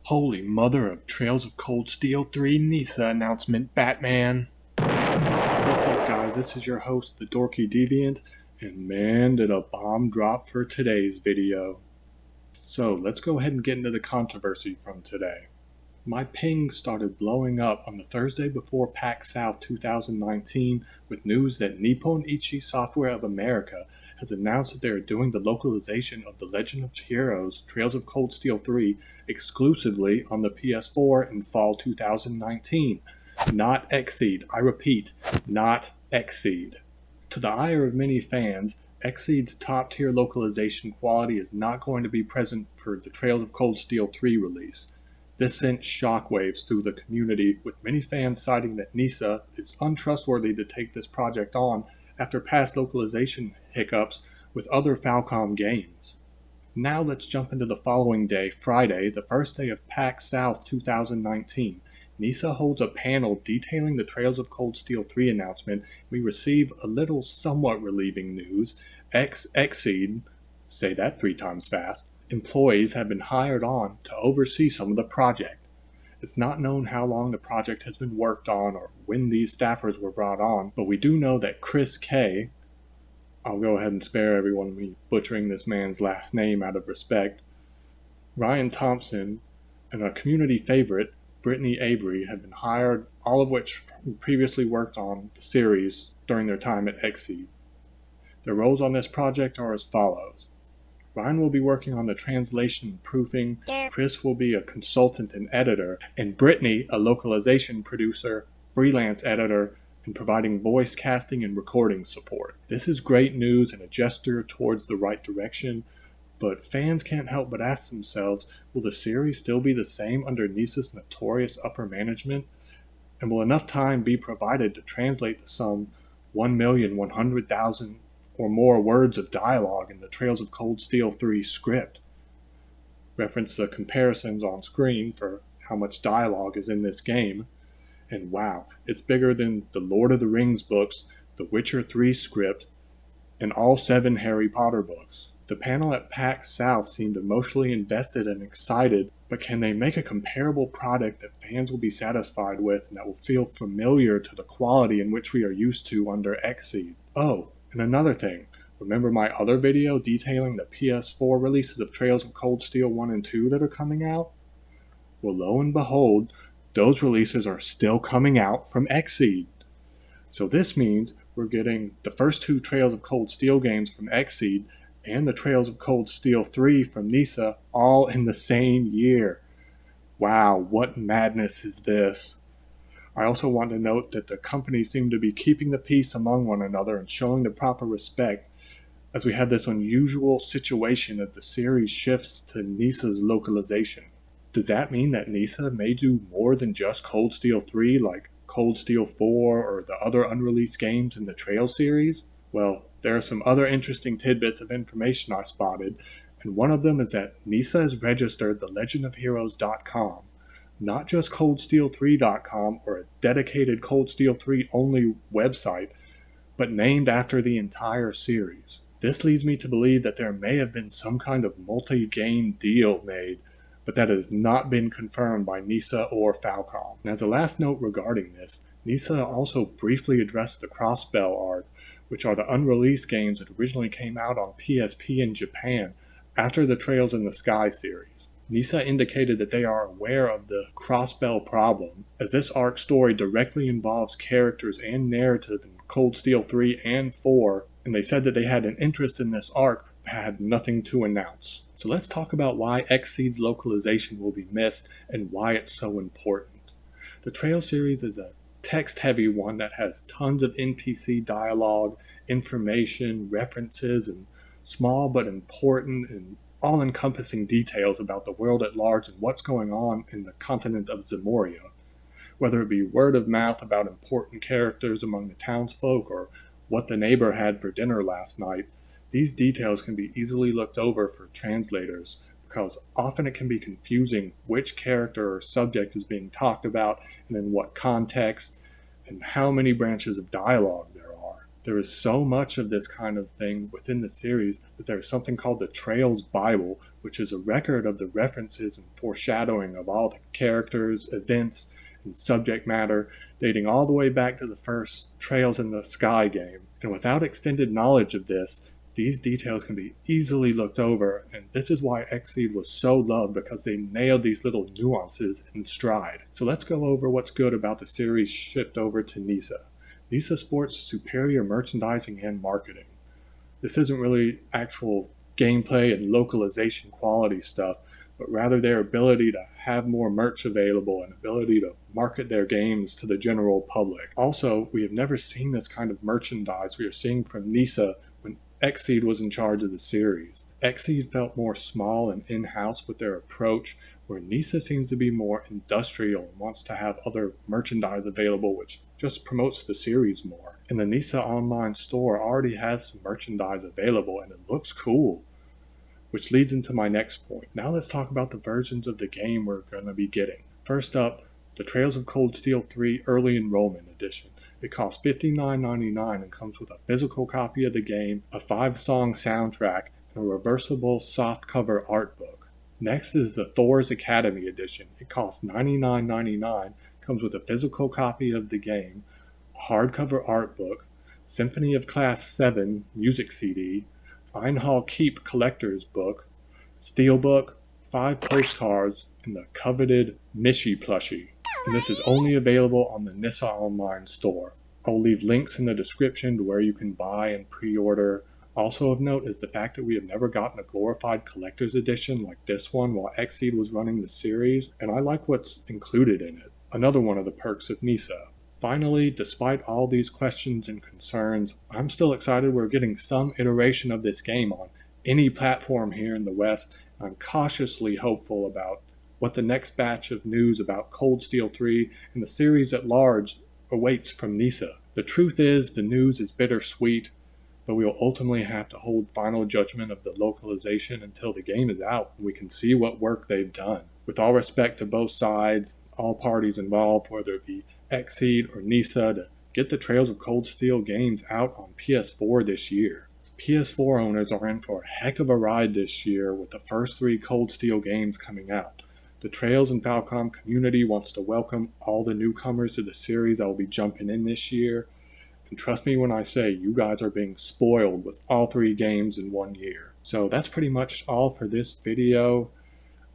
Holy mother of Trails of Cold Steel 3 NISA announcement, Batman! What's up, guys? This is your host, the Dorky Deviant, and man, did a bomb drop for today's video. So, let's go ahead and get into the controversy from today. My ping started blowing up on the Thursday before PAX South 2019 with news that Nippon Ichi Software of America has announced that they are doing the localization of The Legend of Heroes Trails of Cold Steel 3 exclusively on the PS4 in fall 2019. Not Xseed. I repeat, not Xseed. To the ire of many fans, Xseed's top-tier localization quality is not going to be present for the Trails of Cold Steel 3 release. This sent shockwaves through the community, with many fans citing that NISA is untrustworthy to take this project on after past localization hiccups with other Falcom games. Now let's jump into the following day, Friday, the first day of PAX South 2019. NISA holds a panel detailing the Trails of Cold Steel 3 announcement. We receive a little somewhat relieving news. Xseed, say that 3 times fast, employees have been hired on to oversee some of the project. It's not known how long the project has been worked on or when these staffers were brought on, but we do know that Chris K., I'll go ahead and spare everyone me butchering this man's last name out of respect, Ryan Thompson, and a community favorite, Brittany Avery, have been hired, all of which previously worked on the series during their time at Xseed. Their roles on this project are as follows. Ryan will be working on the translation and proofing, Chris will be a consultant and editor, and Brittany a localization producer, freelance editor, and providing voice casting and recording support. This is great news and a gesture towards the right direction, but fans can't help but ask themselves, will the series still be the same under NISA's notorious upper management? And will enough time be provided to translate the some 1,100,000 or more words of dialogue in the Trails of Cold Steel 3 script? Reference the comparisons on screen for how much dialogue is in this game. And wow, it's bigger than the Lord of the Rings books, the Witcher 3 script, and all 7 Harry Potter books. The panel at PAX South seemed emotionally invested and excited, but can they make a comparable product that fans will be satisfied with and that will feel familiar to the quality in which we are used to under Xseed? Oh, and another thing, remember my other video detailing the PS4 releases of Trails of Cold Steel 1 and 2 that are coming out? Well, lo and behold, those releases are still coming out from Xseed. So this means we're getting the first 2 Trails of Cold Steel games from Xseed and the Trails of Cold Steel 3 from NISA all in the same year. Wow, what madness is this? I also want to note that the companies seem to be keeping the peace among one another and showing the proper respect, as we have this unusual situation that the series shifts to NISA's localization. Does that mean that NISA may do more than just Cold Steel 3 like Cold Steel 4 or the other unreleased games in the Trail series? Well, there are some other interesting tidbits of information I spotted, and one of them is that NISA has registered thelegendofheroes.com, not just coldsteel3.com or a dedicated Cold Steel 3 only website, but named after the entire series. This leads me to believe that there may have been some kind of multi-game deal made, but that has not been confirmed by NISA or Falcom. And as a last note regarding this, NISA also briefly addressed the Crossbell arc, which are the unreleased games that originally came out on PSP in Japan after the Trails in the Sky series. NISA indicated that they are aware of the Crossbell problem, as this arc story directly involves characters and narrative in Cold Steel 3 and 4, and they said that they had an interest in this arc but had nothing to announce. So let's talk about why Xseed's localization will be missed and why it's so important. The Trail series is a text-heavy one that has tons of NPC dialogue, information, references, and small but important and all-encompassing details about the world at large and what's going on in the continent of Zemoria. Whether it be word of mouth about important characters among the townsfolk or what the neighbor had for dinner last night, these details can be easily looked over for translators because often it can be confusing which character or subject is being talked about and in what context and how many branches of dialogue there are. There is so much of this kind of thing within the series that there is something called the Trails Bible, which is a record of the references and foreshadowing of all the characters, events, and subject matter dating all the way back to the first Trails in the Sky game. And without extended knowledge of this, these details can be easily looked over, and this is why Xseed was so loved, because they nailed these little nuances in stride. So let's go over what's good about the series shipped over to NISA. NISA sports superior merchandising and marketing. This isn't really actual gameplay and localization quality stuff, but rather their ability to have more merch available and ability to market their games to the general public. Also, we have never seen this kind of merchandise we are seeing from NISA when Xseed was in charge of the series. Xseed felt more small and in-house with their approach, where NISA seems to be more industrial and wants to have other merchandise available, which just promotes the series more. And the NISA online store already has some merchandise available, and it looks cool. Which leads into my next point. Now let's talk about the versions of the game we're going to be getting. First up, the Trails of Cold Steel 3 Early Enrollment Edition. It costs $59.99 and comes with a physical copy of the game, a 5-song soundtrack, and a reversible softcover art book. Next is the Thor's Academy Edition. It costs $99.99, comes with a physical copy of the game, a hardcover art book, Symphony of Class 7 music CD, Einhall Keep Collector's Book, Steelbook, 5 postcards, and the coveted Mishy plushie. And this is only available on the NISA online store. I will leave links in the description to where you can buy and pre-order. Also of note is the fact that we have never gotten a glorified collector's edition like this one while Xseed was running the series, and I like what's included in it. Another one of the perks of NISA. Finally, despite all these questions and concerns, I'm still excited we're getting some iteration of this game on any platform here in the West. I'm cautiously hopeful about what the next batch of news about Cold Steel 3 and the series at large awaits from NISA. The truth is, the news is bittersweet, but we will ultimately have to hold final judgment of the localization until the game is out and we can see what work they've done. With all respect to both sides, all parties involved, whether it be Xseed or NISA, to get the Trails of Cold Steel games out on PS4 this year. PS4 owners are in for a heck of a ride this year with the first 3 Cold Steel games coming out. The Trails and Falcom community wants to welcome all the newcomers to the series that will be jumping in this year. And trust me when I say you guys are being spoiled with all 3 games in 1 year. So that's pretty much all for this video.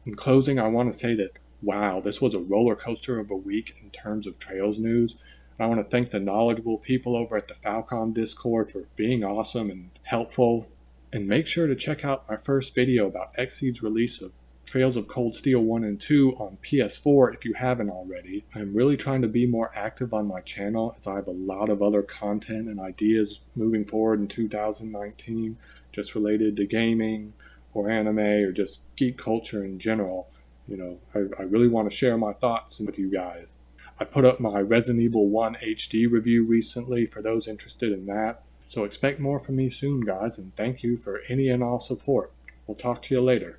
In closing, I want to say that wow, this was a roller coaster of a week in terms of Trails news. I want to thank the knowledgeable people over at the Falcom Discord for being awesome and helpful. And make sure to check out my first video about Xseed's release of Trails of Cold Steel 1 and 2 on PS4 if you haven't already. I'm really trying to be more active on my channel as I have a lot of other content and ideas moving forward in 2019 just related to gaming or anime or just geek culture in general. You know, I really want to share my thoughts with you guys. I put up my Resident Evil 1 HD review recently for those interested in that. So expect more from me soon, guys, and thank you for any and all support. We'll talk to you later.